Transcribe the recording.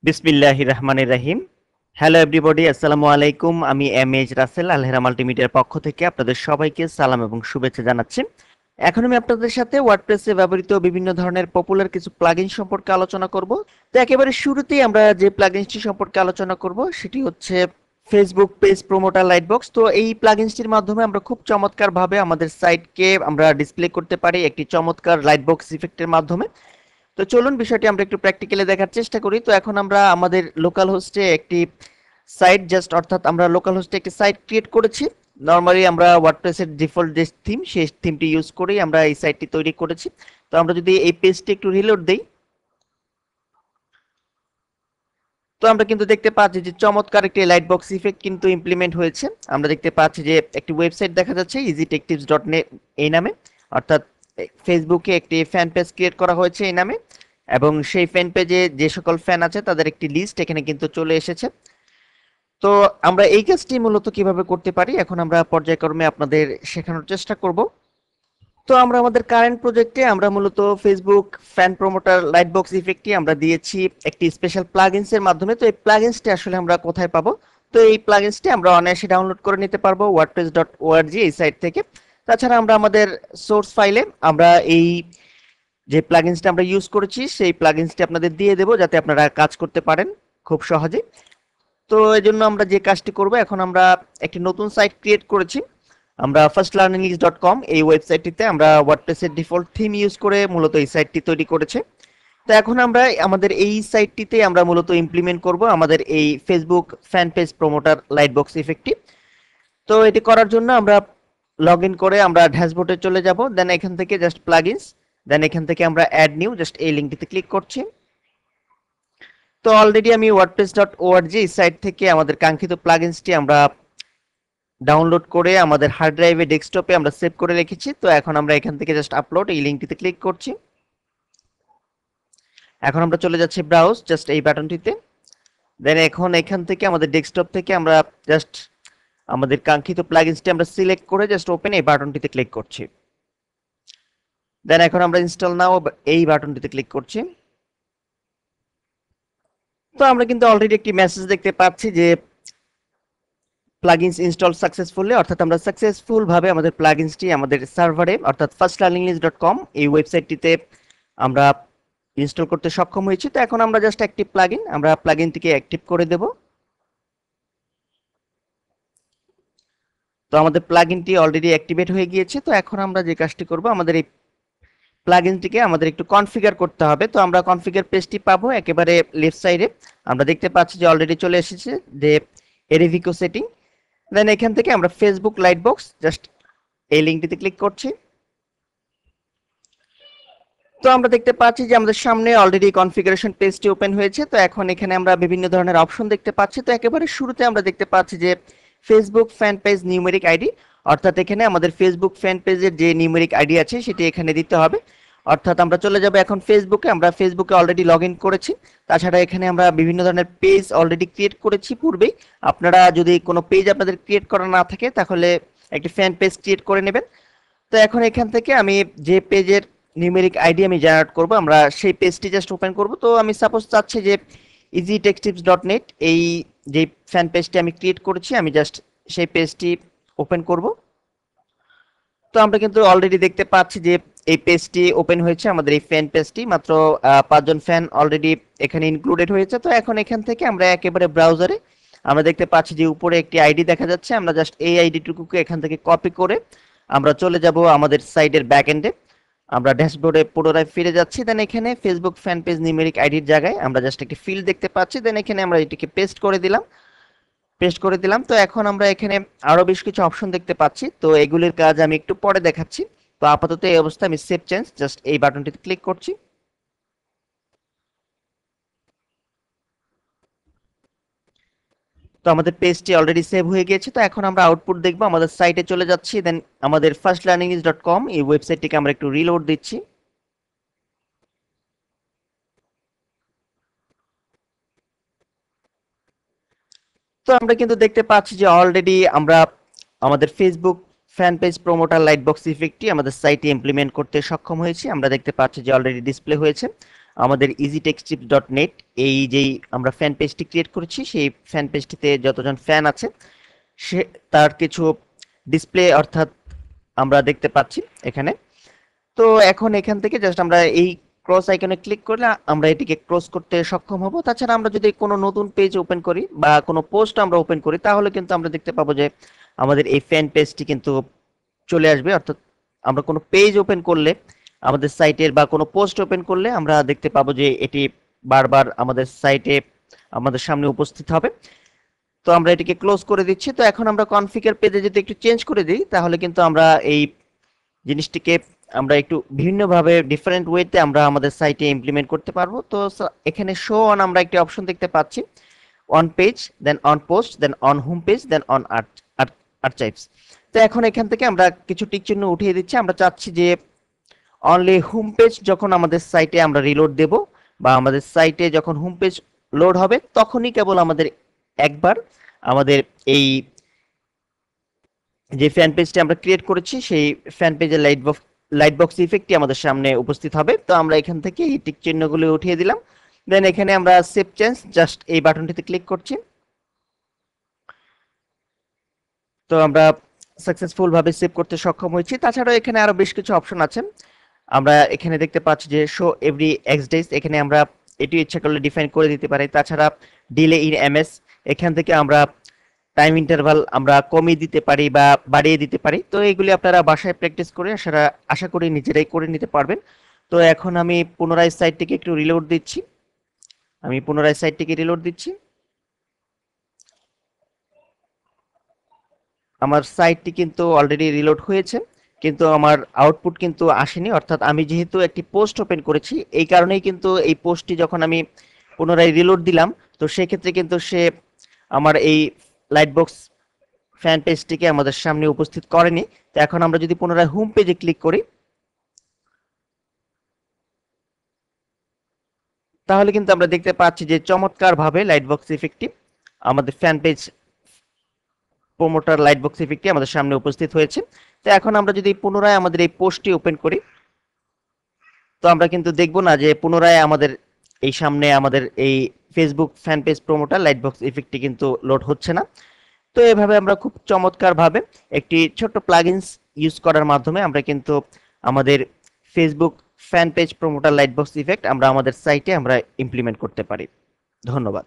বিসমিল্লাহির রহমানির রহিম। Hello everybody, আসসালামু আলাইকুম। আমি এম এইচ রাসেল আলহেরা মাল্টিমিডিয়ার পক্ষ থেকে আপনাদের সবাইকে সালাম এবং শুভেচ্ছা জানাচ্ছি। এখন আমি আপনাদের সাথে ওয়ার্ডপ্রেসে ব্যবহৃত বিভিন্ন ধরনের পপুলার কিছু প্লাগইন সম্পর্কে আলোচনা করব। তো একেবারে শুরুতেই আমরা যে প্লাগইনটি সম্পর্কে আলোচনা করব সেটি হচ্ছে ফেসবুক পেজ প্রমোটার লাইটবক্স। তো এই প্লাগইনটির মাধ্যমে আমরা খুব চমৎকার ভাবে আমাদের সাইটকে আমরা ডিসপ্লে করতে পারি একটি চমৎকার লাইটবক্স ইফেক্টের মাধ্যমে। তো চলুন বিষয়টি আমরা একটু প্র্যাকটিক্যালি দেখার চেষ্টা করি। তো এখন আমরা আমাদের লোকাল হোস্টে একটি সাইট জাস্ট অর্থাৎ আমরা লোকাল হোস্টে একটি সাইট ক্রিয়েট করেছি। নরমালি আমরা ওয়ার্ডপ্রেসের ডিফল্ট যে থিম সেই থিমটি ইউজ করেই আমরা এই সাইটটি তৈরি করেছি। তো আমরা যদি এই পেজটি একটু রিলোড দেই, তো আমরা কিন্তু দেখতে পাচ্ছি যে চমৎকার একটি লাইট বক্স ইফেক্ট কিন্তু ইমপ্লিমেন্ট হয়েছে। আমরা দেখতে পাচ্ছি যে একটি ওয়েবসাইট দেখা যাচ্ছে easytechtips.net এই নামে, অর্থাৎ ফেসবুকে একটি ফ্যান পেজ ক্রিয়েট করা হয়েছে এই নামে, এবং সেই ফ্যান পেজে যে সকল ফ্যান আছে তাদের একটি লিস্ট এখানে কিন্তু চলে এসেছে। তো আমরা এই কাজটি মূলত কিভাবে করতে পারি এখন আমরা পর্যায়ক্রমে আপনাদের শেখানোর চেষ্টা করব। তো আমরা আমাদের কারেন্ট প্রজেক্টে আমরা মূলত Facebook fan promoter light box ইফেক্টটি আমরা দিয়েছি একটি স্পেশাল প্লাগইনস এর মাধ্যমে। তো এই প্লাগইনসটি আসলে আমরা কোথায় পাবো? তো এই প্লাগইনসটি আমরা অনায়াসে ডাউনলোড করে নিতে পারবো wordpress.org এই সাইট থেকে। তাছাড়া আমরা আমাদের সোর্স ফাইলে আমরা এই যে প্লাগইনসটা আমরা ইউজ করেছি সেই প্লাগইনসটি আপনাদের দিয়ে দেবো যাতে আপনারা কাজ করতে পারেন খুব সহজে। তো এই জন্য আমরা যে কাজটি করব, এখন আমরা একটি নতুন সাইট ক্রিয়েট করেছি। আমরা firstlearninglist.com এই ওয়েবসাইটটিতে আমরা ওয়ার্ডপ্রেসের ডিফল্ট থিম ইউজ করে মূলত এই সাইটটি তৈরি করেছে। তো এখন আমরা আমাদের এই সাইটটিতে আমরা মূলত ইমপ্লিমেন্ট করব আমাদের এই ফেসবুক ফ্যান পেজ প্রমোটার লাইটবক্স ইফেক্টটি। তো এটি করার জন্য আমরা লগ ইন করে আমরা ড্যাশবোর্ডে চলে যাব, দেন এখান থেকে জাস্ট প্লাগইনস, দেন এখান থেকে আমরা অ্যাড নিউ, জাস্ট এই লিঙ্কটিতে ক্লিক করছি। তো অলরেডি আমি wordpress.org এই সাইট থেকে আমাদের কাঙ্ক্ষিত প্লাগইনসটি আমরা ডাউনলোড করে আমাদের হার্ড ড্রাইভে ডেস্কটপে আমরা সেভ করে রেখেছি। তো এখন আমরা এখান থেকে জাস্ট আপলোড এই লিঙ্কটিতে ক্লিক করছি। এখন আমরা চলে যাচ্ছি ব্রাউজ, জাস্ট এই বাটনটিতে। দেন এখন এখান থেকে আমাদের ডেস্কটপ থেকে আমরা জাস্ট আমাদের কাঙ্ক্ষিত প্লাগইনসটি আমরা সিলেক্ট করে জাস্ট ওপেন এই বাটনটিতে ক্লিক করছি। দেন এখন আমরা ইনস্টল নাও এই বাটনটিতে ক্লিক করছি। তো আমরা কিন্তু অলরেডি একটি মেসেজ দেখতে পাচ্ছি যে প্লাগইনস ইনস্টল সাকসেসফুলি, অর্থাৎ আমরা সাকসেসফুল ভাবে আমাদের প্লাগইনসটি আমাদের সার্ভারে অর্থাৎ firstlearninglist.com এই ওয়েবসাইটটিতে আমরা ইনস্টল করতে সক্ষম হয়েছি। তো এখন আমরা জাস্ট একটি প্লাগইন আমরা প্লাগইনটিকে অ্যাক্টিভ করে দেব। তো আমাদের প্লাগইনটি অলরেডি অ্যাক্টিভেট হয়ে গিয়েছে। তো এখন আমরা যে কাজটি করব, আমাদের এই প্লাগইনটিকে আমাদের একটু কনফিগার করতে হবে। তো আমরা কনফিগার পেজটি পাবো একেবারে লেফট সাইডে। আমরা দেখতে পাচ্ছি যে অলরেডি চলে এসেছে যে এরিভিকো সেটিং। দেন এখান থেকে আমরা ফেসবুক লাইটবক্স জাস্ট এই লিঙ্কটিতে ক্লিক করছি। তো আমরা দেখতে পাচ্ছি যে আমাদের সামনে অলরেডি কনফিগারেশন পেজটি ওপেন হয়েছে। তো এখন এখানে আমরা বিভিন্ন ধরনের অপশন দেখতে পাচ্ছি। তো একেবারে শুরুতে আমরা দেখতে পাচ্ছি যে Facebook fan page numeric ID, অর্থাৎ এখানে আমাদের ফেসবুক ফ্যান পেজের যে নিউমেরিক আইডি আছে সেটি এখানে দিতে হবে। অর্থাৎ আমরা চলে যাব এখন ফেসবুকে, আমরা ফেসবুকে অলরেডি লগ ইন করেছি। তাছাড়া এখানে আমরা বিভিন্ন ধরনের পেজ অলরেডি ক্রিয়েট করেছি পূর্বেই। আপনারা যদি কোনো পেজ আপনাদের ক্রিয়েট করা না থাকে তাহলে একটি ফ্যান পেজ ক্রিয়েট করে নেবেন। তো এখন এখান থেকে আমি যে পেজের নিউমেরিক আইডি আমি জেনারেট করব, আমরা সেই পেজটি জাস্ট ওপেন করব। তো আমি সাপোজ চাচ্ছি যে easytechtips.net এই যে ফ্যান পেজটি আমি ক্রিয়েট করেছি আমি জাস্ট সেই পেজটি ওপেন করব। তো আমরা কিন্তু অলরেডি দেখতে পাচ্ছি যে এই পেজটি ওপেন হয়েছে, আমাদের এই ফ্যান পেজটি মাত্র 5 জন ফ্যান অলরেডি এখানে ইনক্লুডেড হয়েছে। তো এখন এখান থেকে আমরা একেবারে ব্রাউজারে আমরা দেখতে পাচ্ছি যে উপরে একটি আইডি দেখা যাচ্ছে, আমরা জাস্ট এই আইডিটুকুকে এখান থেকে কপি করে আমরা চলে যাব আমাদের সাইটের ব্যাক এন্ডে। আমরা ড্যাশবোর্ডে পুনরায় ফিরে যাচ্ছি। দেন এখানে ফেসবুক ফ্যান পেজ নিউমেরিক আইডির জায়গায় আমরা জাস্ট একটি ফিল্ড দেখতে পাচ্ছি। দেন এখানে আমরা এটিকে পেস্ট করে দিলাম। তো এখন আমরা এখানে আরো বেশ কিছু অপশন দেখতে পাচ্ছি। তো এগুলির কাজ আমি একটু পরে দেখাচ্ছি। তো আপাতত এই অবস্থায় আমি সেভ চেঞ্জ জাস্ট এই বাটনটিতে ক্লিক করছি। তো আমাদের পেজটি অলরেডি সেভ হয়ে গিয়েছে। তো এখন আমরা আউটপুট দেখবো, আমাদের সাইটে চলে যাচ্ছি। দেন আমাদের firstlearninglist.com এই ওয়েবসাইটটিকে আমরা একটু রিলোড দিচ্ছি। তো আমরা কিন্তু দেখতে পাচ্ছি যে অলরেডি আমরা আমাদের ফেসবুক ফ্যান পেজ প্রমোটার লাইটবক্স ইফেক্টটি আমাদের সাইটে ইমপ্লিমেন্ট করতে সক্ষম হয়েছি। আমরা দেখতে পাচ্ছি যে অলরেডি ডিসপ্লে হয়েছে। আমাদের easytechtips.net এই যেই আমরা ফ্যান পেজটি ক্রিয়েট করেছি সেই ফ্যান পেজটিতে যতজন ফ্যান আছে সে তার কিছু ডিসপ্লে অর্থাৎ আমরা দেখতে পাচ্ছি এখানে। তো এখন এখান থেকে জাস্ট আমরা এই ক্রস আইকনে ক্লিক করলে আমরা এটিকে ক্লোজ করতে সক্ষম হব। তাছাড়া আমরা যদি কোনো নতুন পেজ ওপেন করি বা কোনো পোস্ট আমরা ওপেন করি তাহলে কিন্তু আমরা দেখতে পাবো যে আমাদের এই ফ্যান পেজটি কিন্তু চলে আসবে। অর্থাৎ আমরা কোনো পেজ ওপেন করলে আমাদের সাইটের বা কোনো পোস্ট ওপেন করলে আমরা দেখতে পাবো যে এটি বারবার আমাদের সাইটে আমাদের সামনে উপস্থিত হবে। তো আমরা এটিকে ক্লোজ করে দিচ্ছি। তো এখন আমরা কনফিগার পেজে যদি একটু চেঞ্জ করে দিই তাহলে কিন্তু আমরা এই জিনিসটিকে আমরা একটু ভিন্নভাবে ডিফারেন্ট ওয়েতে আমরা আমাদের সাইটে ইমপ্লিমেন্ট করতে পারবো। তো এখানে শো অন আমরা একটি অপশন দেখতে পাচ্ছি, on page, then on post, then on home page, then on archives. তো এখন এখান থেকে আমরা কিছু টিক চিহ্ন উঠিয়ে দিচ্ছি। আমরা চাচ্ছি যে অনলি হোম পেজ যখন আমাদের সাইটে আমরা রিলোড দেব বা আমাদের সাইটে যখন হোম পেজ লোড হবে তখনই কেবল আমাদের একবার আমাদের এই যে ফ্যান পেজটি আমরা ক্রিয়েট করেছি সেই ফ্যান পেজের লাইট বক্স ইফেক্টটি আমাদের সামনে উপস্থিত হবে। তো আমরা এখান থেকে এই টিক চিহ্নগুলো উঠিয়ে দিলাম। দেন এখানে আমরা সেভ চেঞ্জ জাস্ট এই বাটনটিতে ক্লিক করছি। তো আমরা সাকসেসফুল ভাবে সেভ করতে সক্ষম হয়েছি। তাছাড়াও এখানে আরো বেশ কিছু অপশন আছে। আমরা এখানে দেখতে পাচ্ছি যে শো এভরি এক্স ডেজ, এখানে আমরা এটি ইচ্ছা করলে ডিফাইন করে দিতে পারি। তাছাড়া ডিলে ইন এমএস, এখান থেকে আমরা টাইম ইন্টারভাল আমরা কমিয়ে দিতে পারি বা বাড়িয়ে দিতে পারি। তো এগুলি আপনারা বাসায় প্র্যাকটিস করে আশা করি নিজেরাই করে নিতে পারবেন। তো এখন আমি পুনরায় সাইটটিকে একটু রিলোড দিচ্ছি। আমার সাইটটি কিন্তু অলরেডি রিলোড হয়েছে, কিন্তু আমার আউটপুট কিন্তু আসেনি। অর্থাৎ আমি যেহেতু একটি পোস্ট ওপেন করেছি এই কারণেই কিন্তু এই পোস্টটি যখন আমি পুনরায় রিলোড দিলাম তো সেক্ষেত্রে কিন্তু সে আমার এই লাইটবক্স ফ্যান পেজটিকে আমাদের সামনে উপস্থিত করেনি। তো এখন আমরা যদি পুনরায় হোম পেজে ক্লিক করি তাহলে কিন্তু আমরা দেখতে পাচ্ছি যে চমৎকার ভাবে লাইটবক্স ইফেক্টটি আমাদের ফ্যান পেজ প্রোমোটার লাইটবক্স ইফেক্টটি আমাদের সামনে উপস্থিত হয়েছে। তো এখন আমরা যদি পুনরায় আমাদের এই পোস্টটি ওপেন করি তো আমরা কিন্তু দেখব না যে পুনরায় আমাদের এই সামনে আমাদের এই ফেসবুক ফ্যান পেজ প্রোমোটার লাইটবক্স ইফেক্টটি কিন্তু লোড হচ্ছে না। তো এভাবে আমরা খুব চমৎকার ভাবে একটি ছোট্ট প্লাগইনস ইউজ করার মাধ্যমে আমরা কিন্তু আমাদের Facebook fan page promoter lightbox effect আমরা আমাদের সাইটে আমরা ইমপ্লিমেন্ট করতে পারি। ধন্যবাদ।